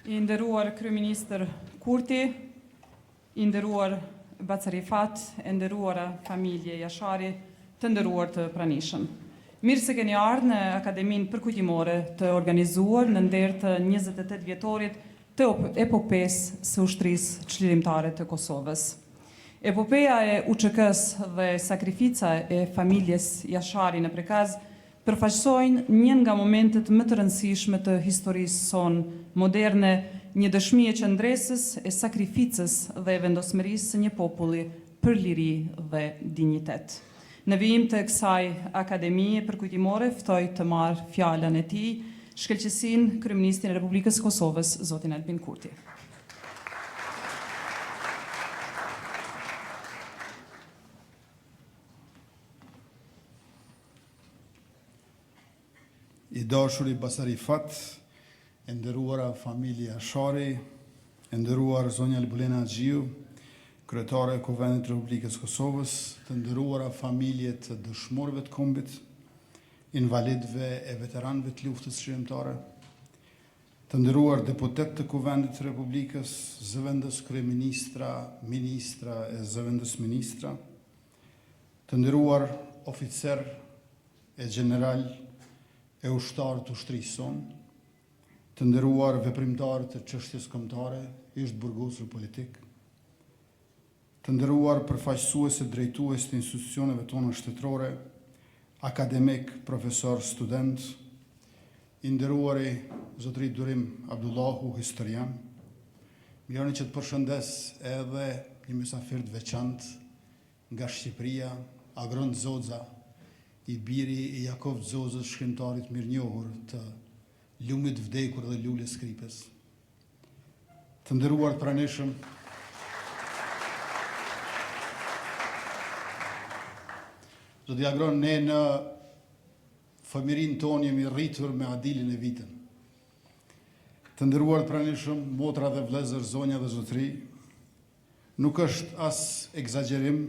I nderuar kryeministër Kurti, i nderuar Bacarifat, e nderuara familje Jashari, të nderuar të pranishëm. Mirë se keni ardhur në Akademinë Përkujtimore të organizuar në nder të 28 vjetorit të epopesë së ushtrisë çlirimtare të Kosovës. Epopeja e UÇK-s dhe sakrifica e familjes Jashari në Prekaz përfaqësojnë një nga momentet më të rëndësishme të historisë sonë moderne, një dëshmi e qëndresës, e sakrificës dhe e vendosmërisë së një populli për liri dhe dinjitet. Në vijim të kësaj akademie përkujtimore, ftoj të marrë fjalën e tij shkëlqësin kryeministin e Republikës Kosovës, zotin Albin Kurti. I dashuri Bacarifat, e nderuara familja Jashari, e nderuar zonja Albulena Xhiu, kryetare e Kuvendit të Republikës Kosovës, të nderuara familje të dëshmorëve të kombit, invalidëve e veteranëve të luftës shërimtare, të nderuar deputet të Kuvendit të Republikës, zëvendës kryeministra, ministra e zëvendës ministra, të nderuar oficer e general e ushtarë të ushtrisë sonë, të nderuar veprimtarë të çështjes kombëtare, ish burgosur politik, të nderuar përfaqësues e drejtues të institucioneve tona shtetërore, akademik, profesor, student, i nderuari zotëri Durim Abdullahu, historian, më joni që të përshëndes edhe një mysafir të veçantë nga Shqipëria, Agron Zoza, i biri i Jakov Zozës, shkrimtarit mirënjohur të Lumit vdekur dhe Lulës Skripës. Të nderuar të pranishëm, zoti Agron, ne në fëmirin tonë jemi rritur me Adilin e Vitën. Të nderuar të pranishëm, motra dhe vlezër, zonja dhe zotëri, nuk është as egzagerim,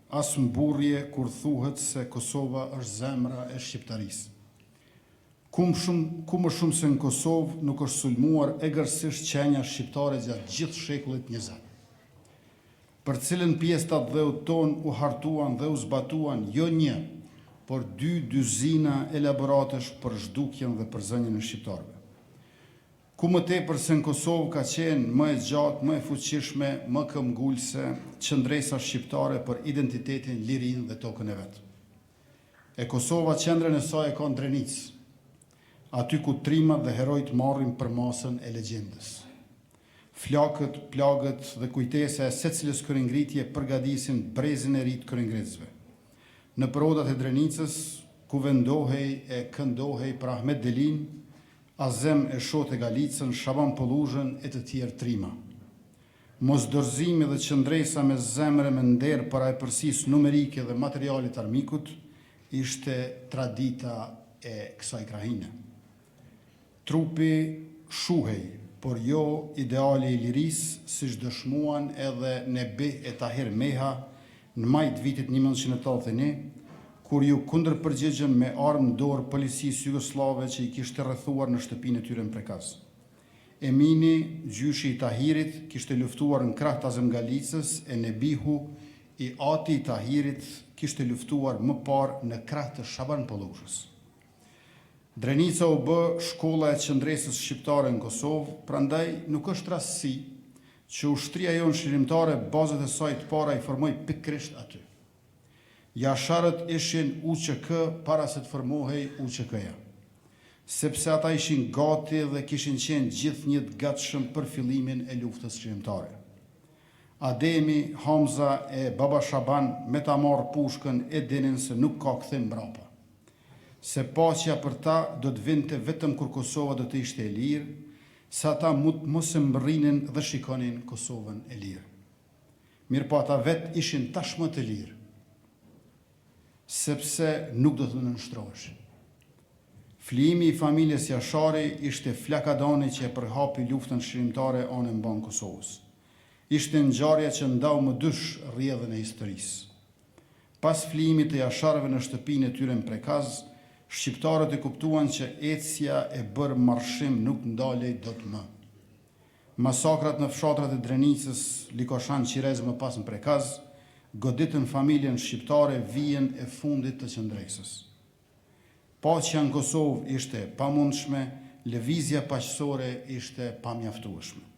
as mburrje kur thuhet se Kosova është zemra e shqiptarisë. Ku më shumë se në Kosovë nuk është sulmuar egërsisht qenja shqiptare gjatë gjithë shekullit 20. Për cilën pjesë të dheut tonë u hartuan dhe u zbatuan jo një, por 2 dyzina elaboratesh për zhdukjen dhe për zënjen e shqiptarëve. Ku më tepër se në Kosovë ka qenë më e gjatë, më e fuqishme, më këmbgulse qëndresa shqiptare për identitetin, lirinë dhe tokën e vet. E Kosova qendrën e saj e ka në Drenicë, aty ku trimat dhe herojt marrin për masën e legjendës. Flakët, plagët dhe kujtesa e secilës kryengritje përgatisin brezin e ri të kryengritzëve. Në përodat e Drenicës, ku vendohej e këndohej për Ahmet Delin, Azem e Shote Galicën, Shaban Polluzhën e të tjerë trima. Mos dorëzimi dhe qëndresa me zemre me nder para e përsis numerike dhe materialit armikut, ishte tradita e kësaj krahine. Trupi shuhej, por jo ideali i lirisë, siç dëshmuan edhe Nebi e Tahir Meha në majt vitit 1981, kur ju kundërpërgjigjen me armë dorë policisë jugoslave që i kishte rrethuar në shtëpinë e tyre në Prekaz. Emini, gjyshi i Tahirit, kishte luftuar në krah të Azem Galicës, e Nebihu, i ati i Tahirit, kishte luftuar më parë në krah të Shaban Polluzhës. Drenica u bë shkolla e qëndresës shqiptare në Kosovë, prandaj nuk është rastësi që ushtria jonë shërimtare bazët e saj të para i formoi pikërisht aty. Jasharët ishin UÇK para se të formohej UÇK-ja, sepse ata ishin gati dhe kishin qenë gjithnjë të gatshëm për fillimin e luftës shërimtare. Ademi, Hamza e Baba Shaban me ta marrë pushkën e dinin se nuk ka kthim mbrapa. Se paqja për ta do të vinte vetëm kur Kosova do të ishte e lirë, se ata mos e mbrinin dhe shikonin Kosovën e lirë. Mirë po ata vetë ishin tashmë të lirë, sepse nuk do të nënshtroheshin. Flijimi i familjes Jashari ishte flakadani që e përhapi luftën shërimtare anën mban Kosovës. Ishte ngjarja që ndau më dysh rrjedhën e historisë. Pas flijimit të Jasharëve në shtëpinë e tyre në Prekaz, shqiptarët e kuptuan që ecja e bërë marshim nuk ndalej dot më. Masakrat në fshatrat e Drenicës, Likoshan, Qirez më pas në Prekaz, goditën familjen shqiptare vijën e fundit të qëndresës. Paqja në Kosovë ishte pamundshme, lëvizja paqësore ishte pamjaftueshme.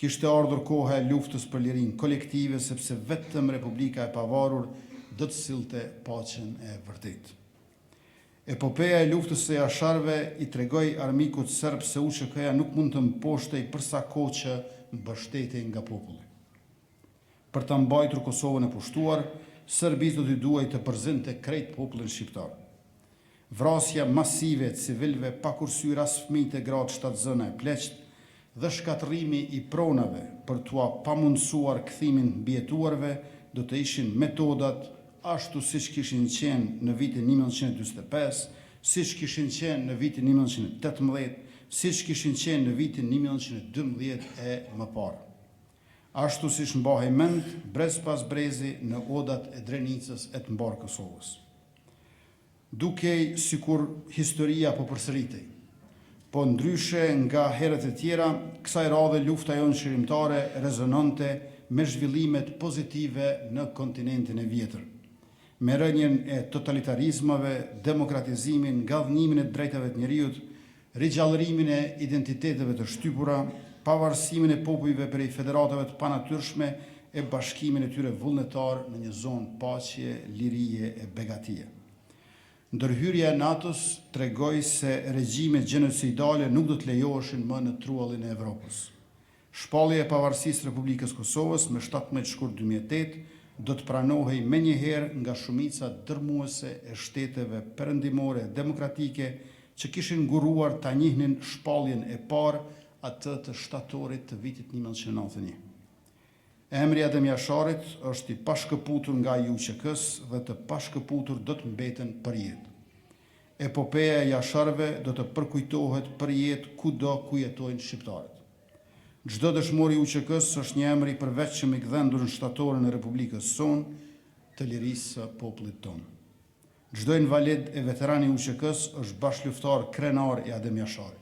Kishte ardhur koha e luftës për lirinë kolektive, sepse vetëm Republika e Pavarur do të sillte paqen e vërtetë. Epopeja e luftës së Jasharëve i tregoi armikut serb se UÇK-ja nuk mund të mposhtej përsa kohë që mbështetej nga populli. Për të mbajtur Kosovën e pushtuar, Serbisë do t'i duhej të përzinte krejt popullin shqiptar. Vrasja masive të civilëve pa kursyer as fëmijë e gratë shtatzëna e pleqt dhe shkatërrimi i pronave për t'ua pamundsuar kthimin mbijetuarve do të ishin metodat ashtu siç kishin qenë në vitin 1945, siç kishin qenë në vitin 1918, siç kishin qenë në vitin 1912 e më parë. Ashtu siç mbahej mend brez pas brezi në odat e Drenicës e të mbar Kosovës. Dukej sikur historia po përsëritej, po ndryshe nga herët e tjera, kësaj radhe lufta jonë shërimtare rezononte me zhvillimet pozitive në kontinentin e vjetër, me rënjen e totalitarizmave, demokratizimin, gallënimin e drejtave të njerëzit, rigjallërimin e identiteteve të shtypura, pavarësimin e popujve prej federatave të panatyrshme e bashkimin e tyre vullnetar në një zonë paqe, lirie e begatie. Ndërhyrja e NATO-s tregoi se regjimet gjenocidale nuk do të lejoheshin më në truallin e Evropës. Shpallja e pavarësisë Republikës Kosovës me 17 shkurt 2008 do të pranohej menjëherë nga shumica dërmuese e shteteve perëndimore demokratike që kishin nguruar ta njihnin shpalljen e parë atë të shtatorit të vitit 1991. Emri Adem Jasharit është i pashkëputur nga UÇK-s dhe të pashkëputur do të mbeten për jetë. Epopeja e Jasharëve do të përkujtohet për jetë kudo ku jetojnë shqiptarët. Çdo dëshmor i UÇK-s është një emër i përveçshëm i gdhendur në shtatorën e Republikës sonë të lirisë së popullit tonë. Çdo invalid e veteran i UÇK-s është bashkëluftar krenar i Adem Jasharit.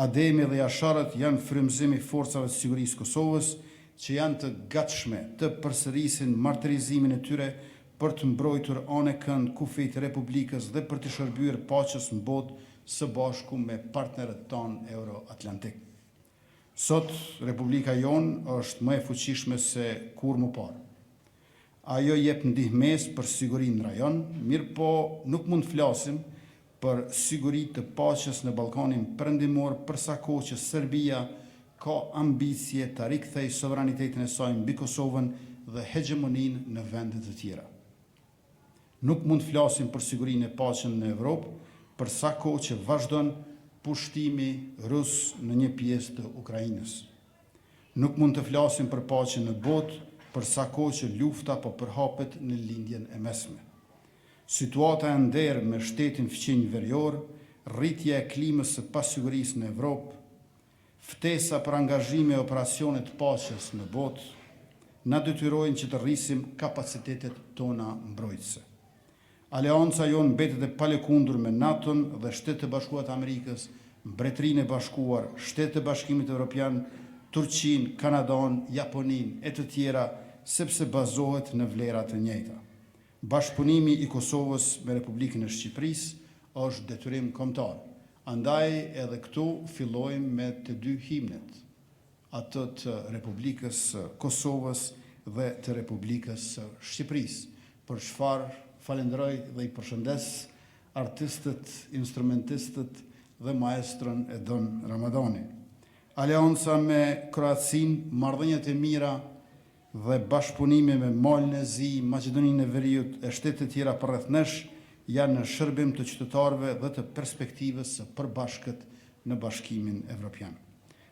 Ademi dhe Jasharët janë frymëzim i forcave të sigurisë Kosovës, që janë të gatshme të përsërisin martirizimin e tyre për të mbrojtur anë kënd kufijt e Republikës dhe për të shërbyer paqes në botë së bashku me partnerët tanë euro-atlantik. Sot Republika jonë është më e fuqishme se kur më parë. Ajo jep ndihmes për sigurinë në rajon, mirë po nuk mund të flasim për siguri të paqes në Ballkanin Perëndimor përsa kohë që Serbia ka ambicje të rikthejë sovranitetin e saj mbi Kosovën dhe hegemoninë në vende të tjera. Nuk mund të flasim për sigurinë e paqen në Evropë përsa kohë që vazhdon pushtimi rus në një pjesë të Ukrainës. Nuk mund të flasim për paqen në botë përsa kohë që lufta po përhapet në lindjen e mesme. Situata e nder me shtetin fqinj verior, rritja e klimës së pasigurisë në Evropë, ftesa për angazhime e operacionet paqes në botë, na detyrojnë që të rrisim kapacitetet tona mbrojtëse. Aleanca jonë mbetet e palëkundur me NATO-n dhe Shtetet e Bashkuara të Amerikës, Mbretërinë e Bashkuar, Shtetet e Bashkimit Evropian, Turqinë, Kanadën, Japoninë e të tjera, sepse bazohet në vlera të njëjta. Bashkëpunimi i Kosovës me Republikën e Shqipërisë është detyrim kombëtar. Andaj edhe këtu fillojmë me të dy himnet, atë të Republikës Kosovës dhe të Republikës Shqipërisë, për çfarë falenderoj dhe i përshëndes artistët, instrumentistët dhe maestron Edon Ramadani. Aleanca me Kroacinë, marrëdhëniet e mira dhe bashkëpunime me Malnezi, Maqedoninë e Veriut e shtete tjera përreth nesh janë në shërbim të qytetarëve dhe të perspektivës së përbashkët në Bashkimin Evropian.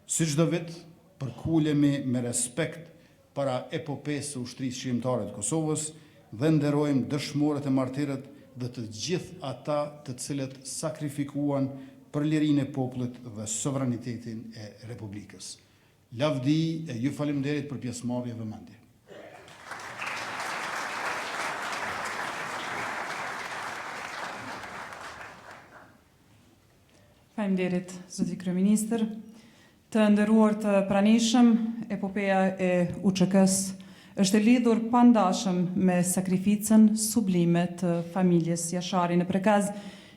Si çdo vit, përkulemi me respekt para epopesë së ushtrisë shqiptare të Kosovës dhe nderojmë dëshmorët e martirët dhe të gjithë ata të cilët sakrifikuan për lirinë e popullit dhe sovranitetin e Republikës. Lavdi e ju faleminderit për pjesëmarrje dhe vëmendje. Faleminderit, zoti kryeministër. Të nderuar të pranishëm, epopeja e UÇK-s është e lidhur pandashëm me sakrificën sublime të familjes Jashari në Prekaz,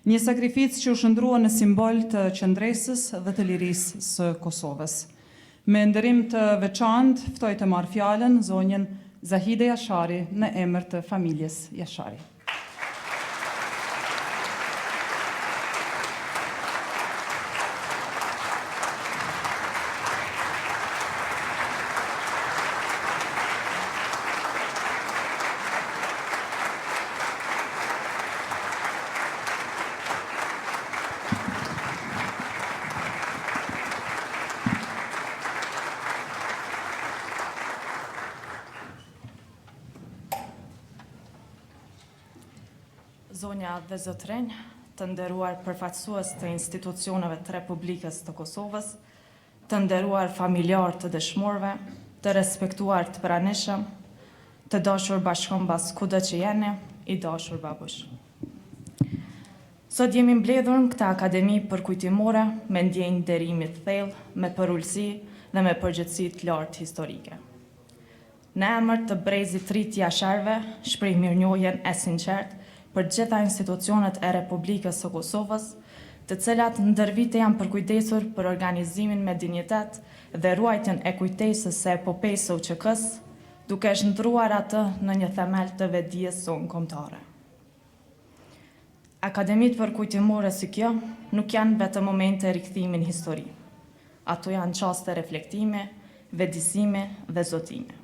një sakrificë që u shndrua në simbol të qëndresës dhe të lirisë së Kosovës. Me nderim të veçantë, ftoj të marrë fjalën zonjën Zahide Jashari në emër të familjes Jashari. Zonja dhe zotrinj, të nderuar përfaqësues të institucioneve të Republikës të Kosovës, të nderuar familjar të dëshmorëve, të respektuar të pranishëm, të dashur bashkëmbas kudo që jeni, i dashur babush. Sot jemi mbledhur në këtë akademi përkujtimore me ndjenjë nderimi të thellë, me përullësi dhe me përgjithësi të lartë historike. Në emër të brezit të rit Jasharëve, shpreh mirënjohjen e sinqertë për gjitha institucionet e Republikës së Kosovës, të cilat ndër vite janë përkujdesur për organizimin me dinjitet dhe ruajtjen e kujtesës së epopejës së UÇK-s, duke shndruar atë në një themel të vetdijes sonë kombëtare. Akademitë përkujtimore si kjo nuk janë vetëm momente rikthimi në histori. Ato janë çaste reflektimi, vetëdijësimi dhe zotimi.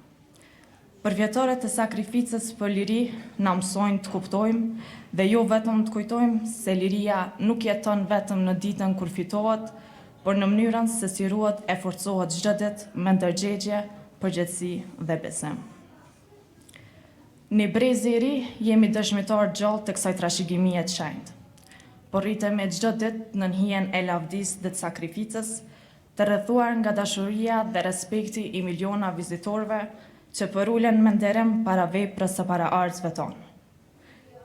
Përvjetoret e sakrificës për liri na mësojnë të kuptojmë dhe jo vetëm të kujtojmë se liria nuk jeton vetëm në ditën kur fitohet, por në mënyrën se si ruhet e forcohet çdo ditë me ndërgjegje, përgjegjësi dhe besim. Në brezi i ri jemi dëshmitar gjallë të kësaj trashëgimie të shenjtë. Por rritemi çdo ditë në hijen e lavdisë dhe të sakrificës, të rrethuar nga dashuria dhe respekti i miliona vizitorëve që përulen me nderim para veprës së paraardhësve tonë.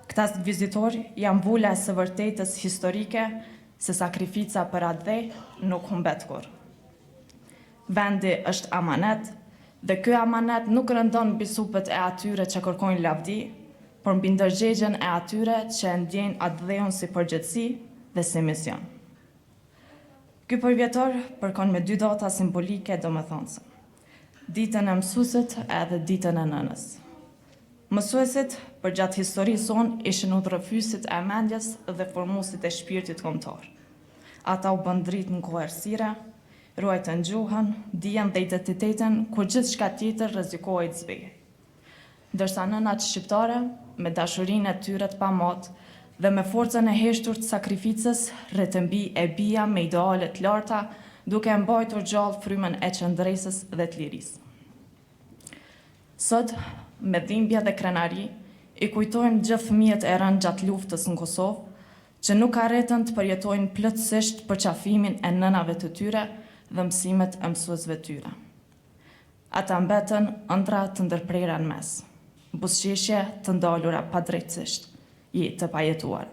Këta vizitorë janë mbula e së vërtetës historike se sakrifica për atë dhe nuk humbet kur. Vendi është amanet dhe ky amanet nuk rëndon mbi supët e atyre që kërkojnë lavdi, por mbi ndërgjegjen e atyre që ndjejnë atë dheun si përgjegjësi dhe si mision. Ky përvjetor përkon me dy data simbolike domethënëse. Ditën e mësuesit edhe ditën e nënës. Mësuesit për gjatë historisë sonë ishin udhërrëfysit e mendjes dhe formuesit e shpirtit kombëtar. Ata u bën dritë në koercire, ruajtën gjuhën, dijen dhe identitetin kur gjithçka tjetër rrezikohej të zbehej. Ndërsa nënat shqiptare, me dashurinë e tyre të pamatë dhe me forcën e heshtur të sakrificës, rreth mbi e bija me ideale të larta, duke mbajtur gjallë frymën e qëndresës dhe të lirisë. Sot, me dhimbje dhe krenari, i kujtojmë gjithë fëmijët e rënë gjatë luftës në Kosovë, që nuk arritën të përjetojnë plotësisht përqafimin e nënave të tyre dhe mësimet e mësuesve tyre. Ata mbetën ëndra të ndërprera në mes, buzëqeshje të ndalura padrejtësisht, jetë të pajetuara.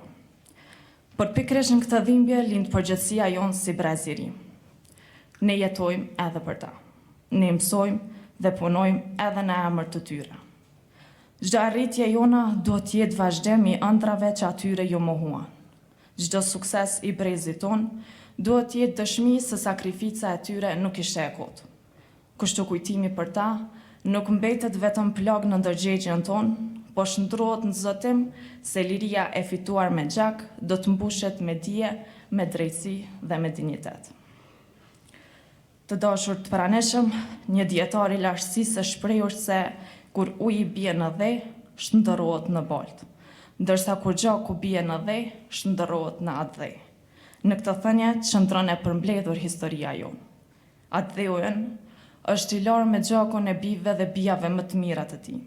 Por pikërisht në këtë dhimbje lind përgjithësia jonë si breziri. Ne jetojmë edhe për ta. Ne mësojmë dhe punojmë edhe në emër të tyre. Çdo arritje jona duhet të jetë vazhdim i ëndrave që atyre ju mohuan. Çdo sukses i brezit ton duhet të jetë dëshmi se sakrifica e tyre nuk ishte e kotë. Kështu kujtimi për ta nuk mbetet vetëm plagë në ndërgjegjen ton, po shndrohet në zotim se liria e fituar me gjak do të mbushet me dije, me drejtësi dhe me dinjitet. Të dashur të praneshëm, një dietar i lartësisë shprehur se kur uji bie në dhe, shndërrohet në baltë, ndërsa kur gjaku bie në dhe, shndërrohet në atë dhe. Në këtë thënie qëndron e përmbledhur historia jonë. Atë dheu është i larë me gjakun e bijve dhe bijave më të mira të tij.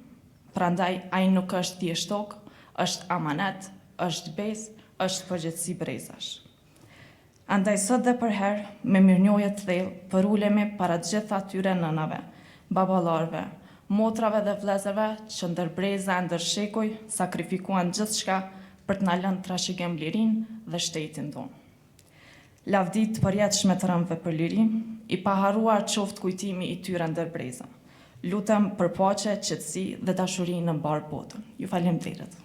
Prandaj ai nuk është thjesht tokë, është amanet, është besë, është përgjithësi brezash. Andaj sot dhe për herë, me mirënjohje të thellë, përulemi para të gjitha atyre nënave, baballarëve, motrave dhe vëllezërve që ndër breza e ndër shekuj sakrifikuan gjithçka për të na lënë trashëgim lirinë dhe shtetin tonë. Lavdit përjetshme të rëmbëve për liri, i paharruar qoftë kujtimi i tyre ndër breza. Lutem për paqe, qetësi dhe dashuri në mbar botën. Ju faleminderit.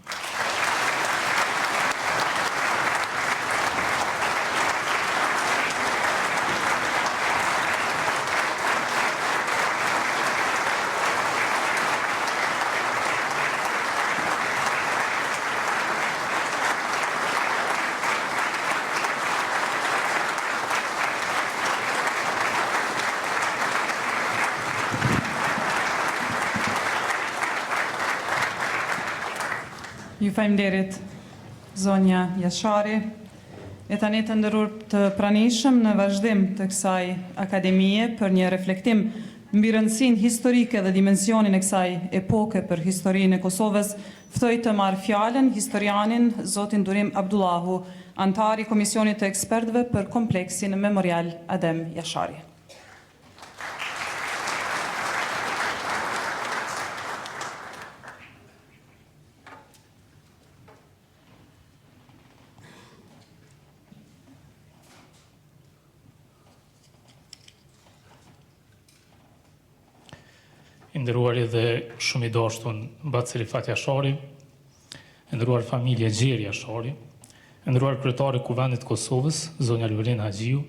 Ju faleminderit, zonja Jashari. E tani të nderuar të pranishëm në vazhdim të kësaj akademie për një reflektim mbi rëndësinë historike dhe dimensionin e kësaj epoke për historinë e Kosovës, ftoj të marrë fjalën historianin zotin Durim Abdullahu, antar i Komisionit të Ekspertëve për kompleksin memorial Adem Jashari. Nderuari dhe shumë i dashtun Batseri Fat Jashari, nderuar familje Gjeri Jashari, nderuar kryetari Kuvendit të Kosovës, zonja Lulena Haxhiu,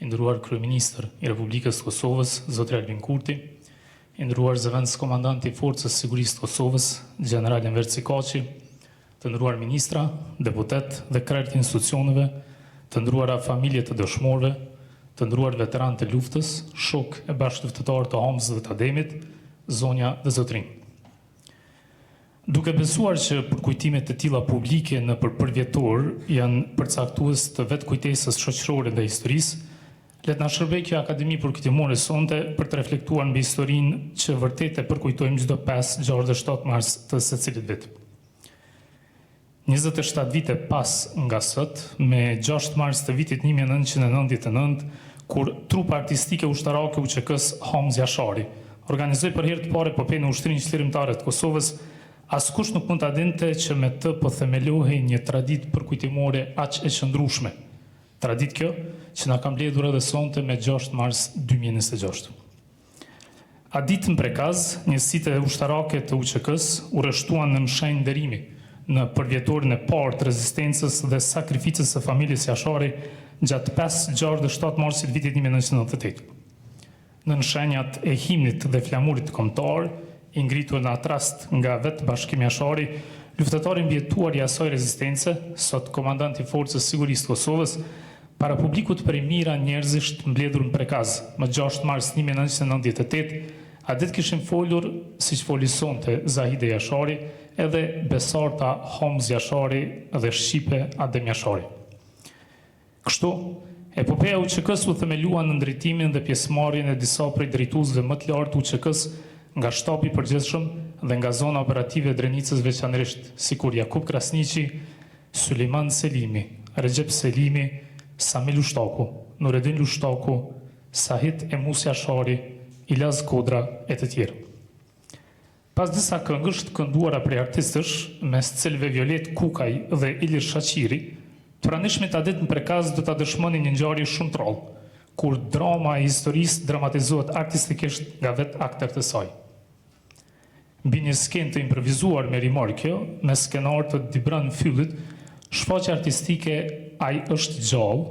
nderuar kryeministër i Republikës së Kosovës, zoti Albin Kurti, nderuar zëvendës komandant i Forcës së Sigurisë të Kosovës, general Enver Cikaçi, të nderuar ministra, deputet dhe krerët e institucioneve, të nderuara familje të dëshmorëve, të nderuar veteranë të luftës, shok e bashkëftëtar të Homës dhe të Ademit, zonja dhe zotrin. Duke besuar që përkujtimet të tilla publike në përvjetor janë përcaktues të vetë kujtesës shoqërore dhe historisë, le të na shërbej kjo akademi përkujtimore sonte për të reflektuar mbi historinë që vërtet e përkujtojmë çdo 5, 6 dhe 7 mars të secilit vit. 27 vite pas nga sot, me 6 mars të vitit 1999, kur trupa artistike ushtarake UÇK-s Hamz Jashari organizoi për herë të parë epopejën e ushtrisë çlirimtare të Kosovës, askush nuk mund ta dinte që me të po themelohej një traditë përkujtimore aq e qëndrueshme. Traditë kjo që na ka mbledhur edhe sonte me 6 mars 2026. A ditën prekaz, njësitë ushtarake të UÇK-s u rreshtuan në mshenjë nderimi në përvjetorin e parë të rezistencës dhe sakrificës së familjes Jashari gjatë 5, 6 dhe 7 marsit vitit 1998. Në shenjat e himnit dhe flamurit kombëtar, i ngritur në atë rast nga vetë Bashkimi Jashari, luftëtori mbjetuar i asaj rezistence, sot komandant i Forcës Sigurisë të Kosovës, para publikut për i mira njerëzisht mbledhur në prekaz, më 6 mars 1998, a ditë kishim folur, si që foli sonte Zahide Jashari, edhe besarta Homz Jashari dhe Shqipe Adem Jashari. Kështu, epopeja UÇK-s u themelua në ndërtimin dhe pjesëmarrjen e disa prej drejtuesve më të lartë UÇK-s nga shtabi i përgjithshëm dhe nga zona operative e Drenicës veçanërisht, sikur Jakub Krasniqi, Sulejman Selimi, Recep Selimi, Samir Lushtaku, Nureddin Lushtaku, Sahit Emus Jashari, Ilaz Kodra e të tjerë. Pas disa këngësh të kënduara prej artistësh, mes të cilëve Violet Kukaj dhe Ilir Shaqiri, të pranishmit a ditë në prekaz do të dëshmoni një ngjarje shumë të rrallë, kur drama e historisë dramatizohet artistikisht nga vetë aktor të saj. Mbi një skenë të improvizuar me rimorkjo, me skenar të Dibran Fyllit, shfaqja artistike Ai është gjallë,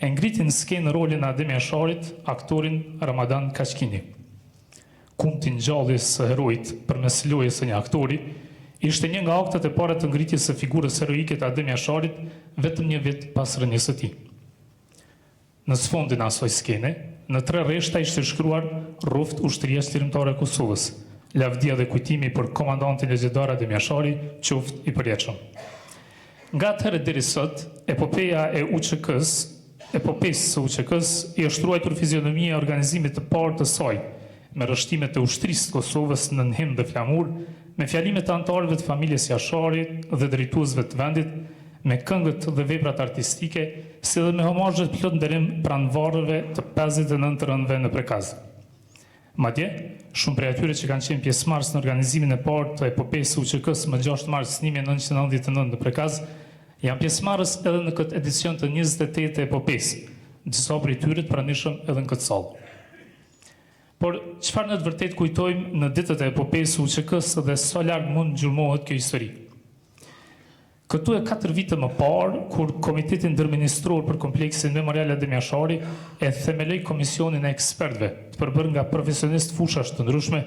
e ngriti në skenë rolin e Adem Jasharit, aktorin Ramadan Kachkini. Kumti ngjalljes së heroit përmes lojës së një aktori, ishte një nga aktet e para të ngritjes së figurës heroike të Adem Jasharit vetëm një vit pas rënies së tij. Në sfondin e asaj skene, në 3 rreshta ishte shkruar Ruft Ushtria Çlirimtare e Kosovës, lavdia dhe kujtimi për komandantin legjendar Adem Jashari, qoftë i përjetshëm. Nga atëherë deri sot, epopeja e UÇK-s, epopesë së UÇK-s i është ruajtur fizionomia e organizimit të parë të saj, me rrështimet e ushtrisë të Kosovës në himn dhe flamur, me fjalimet të anëtarëve të familjes Jasharit dhe drejtuesve të vendit, me këngët dhe veprat artistike, si dhe me homazhet plot nderim pranvarëve të 59 rëndëve në prekaz. Madje, shumë prej atyre që kanë qenë pjesëmarrës në organizimin e parë të epopesë së UÇK-s më 6 mars 1999 në prekaz, janë pjesëmarrës edhe në këtë edicion të 28 të epopesë, disa prej tyre të pranishëm edhe në këtë sallë. Por çfarë në të vërtetë kujtojmë në ditët e epopesë së UÇK-s dhe sa larg mund gjurmohet kjo histori? Këtu e 4 vite më parë, kur Komiteti Ndërministror për Kompleksin Memorial Adem Jashari e themeloi komisionin e ekspertëve të përbërë nga profesionistë fushash të ndryshme,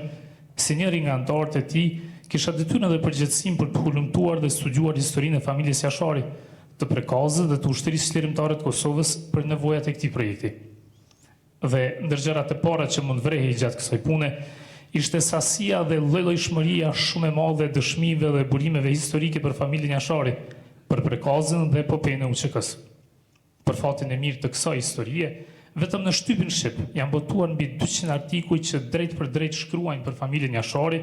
si njëri nga anëtarët e tij kisha detyrën dhe përgjegjësinë për të hulumtuar dhe studiuar historinë e familjes Jashari, të prekazit dhe të ushtrisë çlirimtare të Kosovës për nevojat e këtij projekti. Dhe ndër gjërat e para që mund vrehej gjatë kësaj pune, ishte sasia dhe llojshmëria shumë e madhe e dëshmive dhe burimeve historike për familjen Jashari, për prekazin dhe epopejën e UÇK-s. Për fatin e mirë të kësaj historie, vetëm në shtypin shqip janë botuar mbi 200 artikuj që drejt për drejt shkruajnë për familjen Jashari,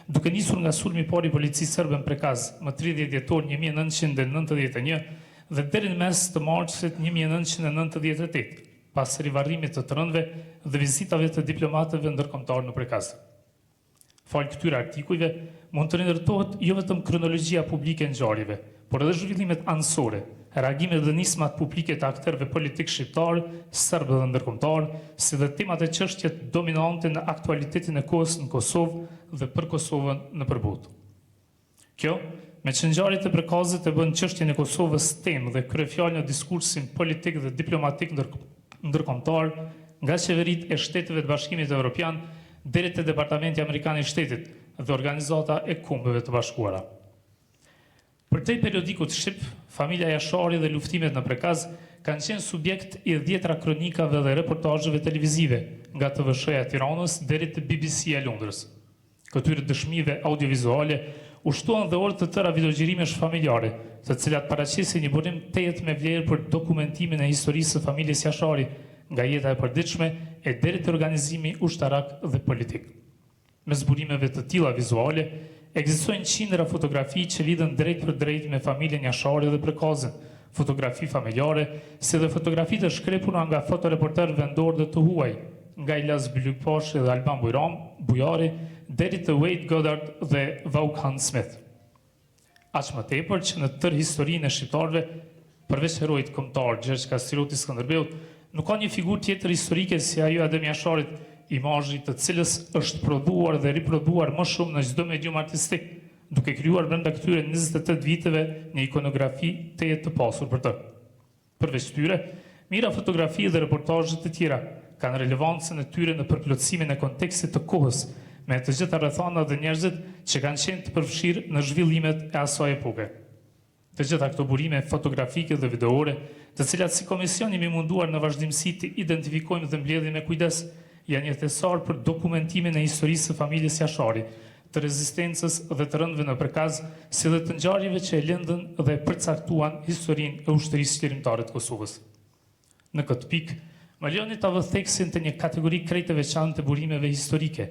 duke nisur nga sulmi i parë i policisë serbe në prekaz më 30 dhjetor 1991 dhe deri në mes të marsit 1998, pas rivarrimit të rëndëve dhe vizitave të diplomatëve ndërkombëtar në prekaz. Fal këtyre artikujve, mund të rindërtohet jo vetëm kronologjia publike e ngjarjeve, por edhe zhvillimet anësore, reagimet dhe nismat publike të aktorëve politik shqiptar, serb dhe ndërkombëtar, si dhe temat e çështjet dominante në aktualitetin e kohës në Kosovë dhe për Kosovën në përbot. Kjo, me që ngjarjet e prekazit e bën çështjen e Kosovës temë dhe kryefjalë në diskursin politik dhe diplomatik ndërkombëtar, nga qeveritë e shteteve të Bashkimit Evropian deri te Departamenti Amerikan i Shtetit dhe organizata e Kombeve të Bashkuara. Përtej periodikut shqip, familja Jashari dhe luftimet në prekaz kanë qenë subjekt i 10 kronikave dhe reportazheve televizive, nga TVSH-ja e Tiranës deri te BBC-ja e Londrës. Këtyre dëshmive audiovizuale u shtuan dhe orë të tëra videogjërimesh familjare, të cilat paraqesin një burim tejet me vlerë për dokumentimin e historisë së familjes Jashari, nga jeta e përditshme e deri te organizimi ushtarak dhe politik. Me zburimeve të tilla vizuale, ekzistojnë qindra fotografi që lidhen drejt për drejt me familjen Jashari dhe prekazin, fotografi familjare, si dhe fotografi të shkrepura nga fotoreporter vendor dhe të huaj, nga Ilaz Bylykpashi dhe Alban Bujari, deri te Wade Goddard dhe Vaughan Smith. Aq më tepër që në tërë historinë e shqiptarëve, përveç heroit kombëtar Gjergj Kastrioti Skënderbeu, nuk ka një figurë tjetër historike si ajo Adem Jasharit, imazhi të cilës është prodhuar dhe riprodhuar më shumë në çdo medium artistik, duke krijuar brenda këtyre 28 viteve një ikonografi tejet të pasur për të. Përveç tyre, mira fotografi dhe reportazhe të tjera kanë relevancën e tyre në përplotësimin e kontekstit të kohës, me të gjitha rrethana dhe njerëzit që kanë qenë të përfshirë në zhvillimet e asaj epoke. Të gjitha këto burime fotografike dhe videore, të cilat si komision jemi munduar në vazhdimsi të identifikojmë dhe mbledhim me kujdes, janë jetësor për dokumentimin e historisë së familjes Jashari, të rezistencës dhe të rëndëve në përkaz, si dhe të ngjarjeve që e lëndën dhe përcaktuan historinë e ushtrisë qlirimtare të Kosovës. Në këtë pikë, më lejoni ta vë theksin të një kategori krejt e veçantë të burimeve historike,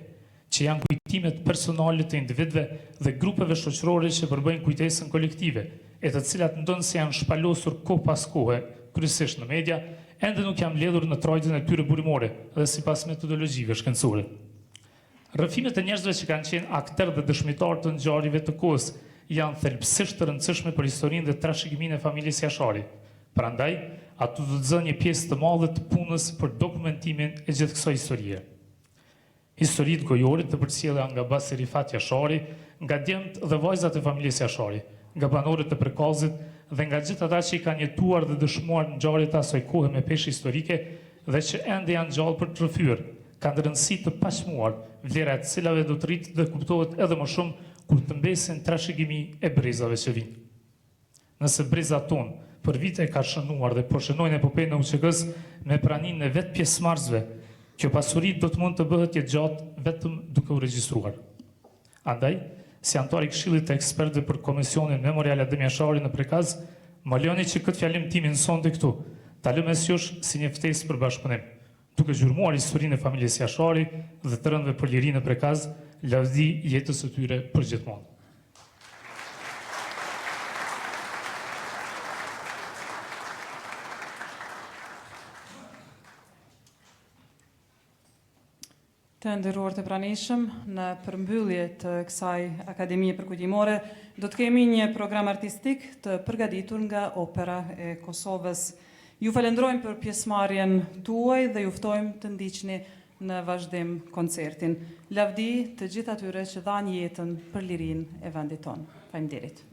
që janë kujtimet personale të individëve dhe grupeve shoqërore që përbëjnë kujtesën kolektive, e të cilat ndonë se janë shpalosur kohë pas kohe, kryesisht në media, ende nuk janë mbledhur në trojtën e tyre burimore dhe sipas metodologjive shkencore. Rrëfimet e njerëzve që kanë qenë aktor dhe dëshmitar të ngjarjeve të kohës janë thelbësisht të rëndësishme për historinë dhe trashëgiminë e familjes Jashari. Prandaj, ato do të zënë një pjesë të madhe të punës për dokumentimin e gjithë kësaj historie. Historitë gojore të përcjella nga Basi Rifat Jashari, nga djemtë dhe vajzat e familjes Jashari, nga banorët e Prekallzit dhe nga gjithë ata që i kanë jetuar dhe dëshmuar ngjarjet e asaj kohe me peshë historike dhe që ende janë gjallë për të rrëfyer, kanë rëndësi të paqëmuar, vlera e të cilave do të rritë dhe kuptohet edhe më shumë kur të mbesin trashëgimi e brezave që vinë. Nëse brezat tonë për vite ka shënuar dhe po shënojnë epopejën e UÇK-s me praninë e vetë pjesëmarrësve, kjo pasuri do të mund të bëhet jetë gjatë vetëm duke u regjistruar. Andaj, si antar i Këshillit të ekspertëve për Komisionin Memorial Adem Jashari në Prekaz, më lejoni që këtë fjalim timin sonte këtu, ta lë mes jush si një ftesë për bashkëpunim, duke gjurmuar historinë e familjes Jashari dhe të rëndëve për lirinë e Prekaz, lavdi jetës së tyre përgjithmonë. Të nderuar të pranishëm, në përmbyllje të kësaj Akademie Përkujtimore, do të kemi një program artistik të përgatitur nga Opera e Kosovës. Ju falenderojmë për pjesëmarrjen tuaj dhe ju ftojmë të ndiqni në vazhdim koncertin. Lavdi të gjithë atyre që dhanë jetën për lirinë e vendit tonë. Faleminderit.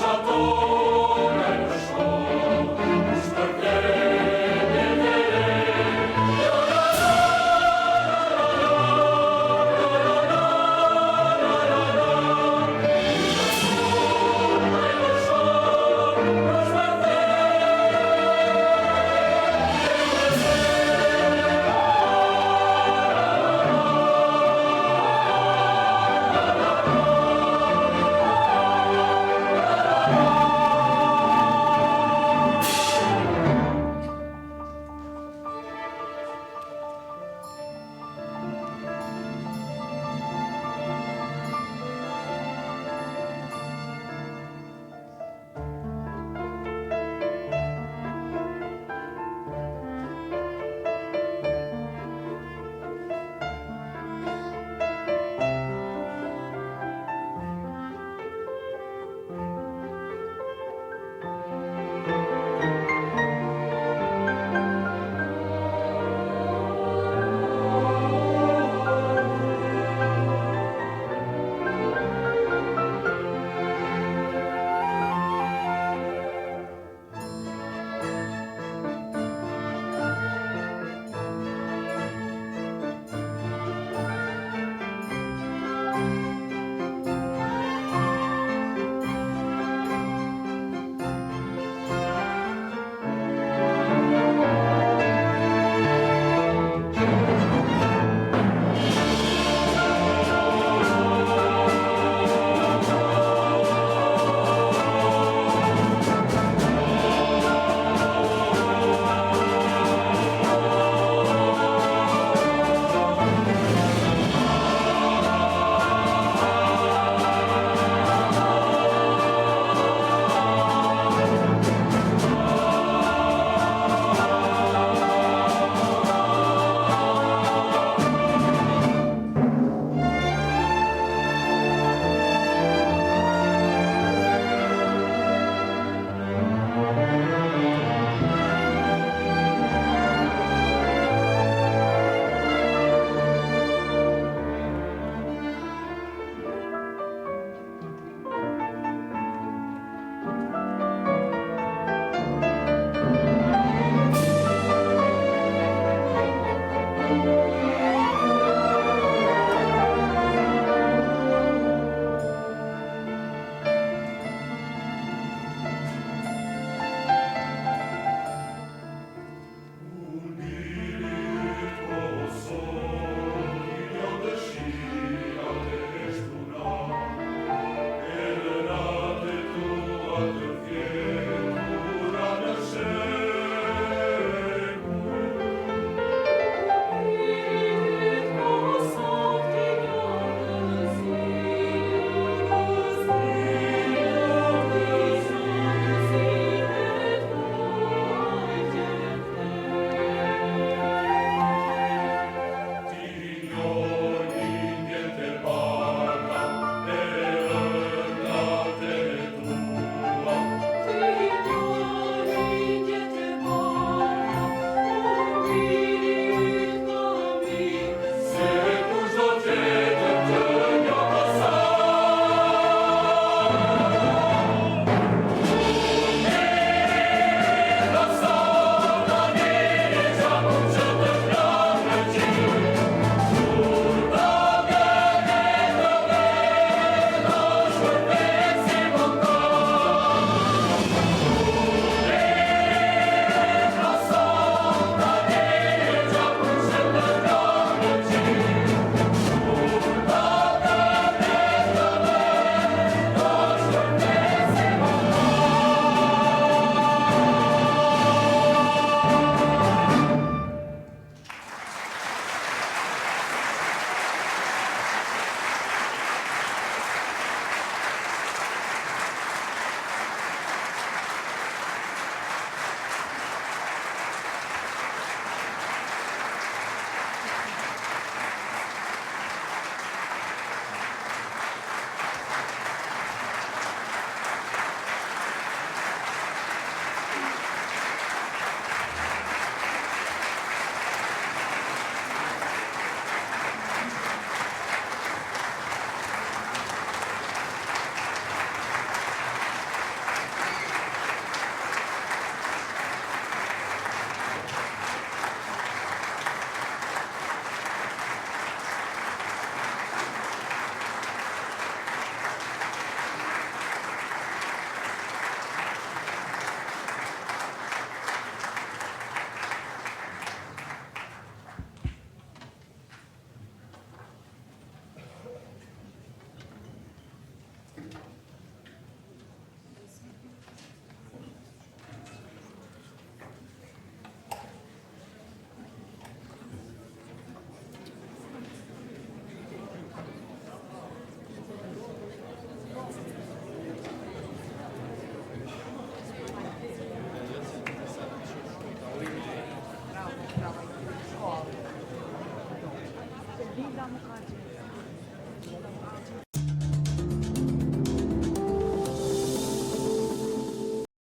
Sakon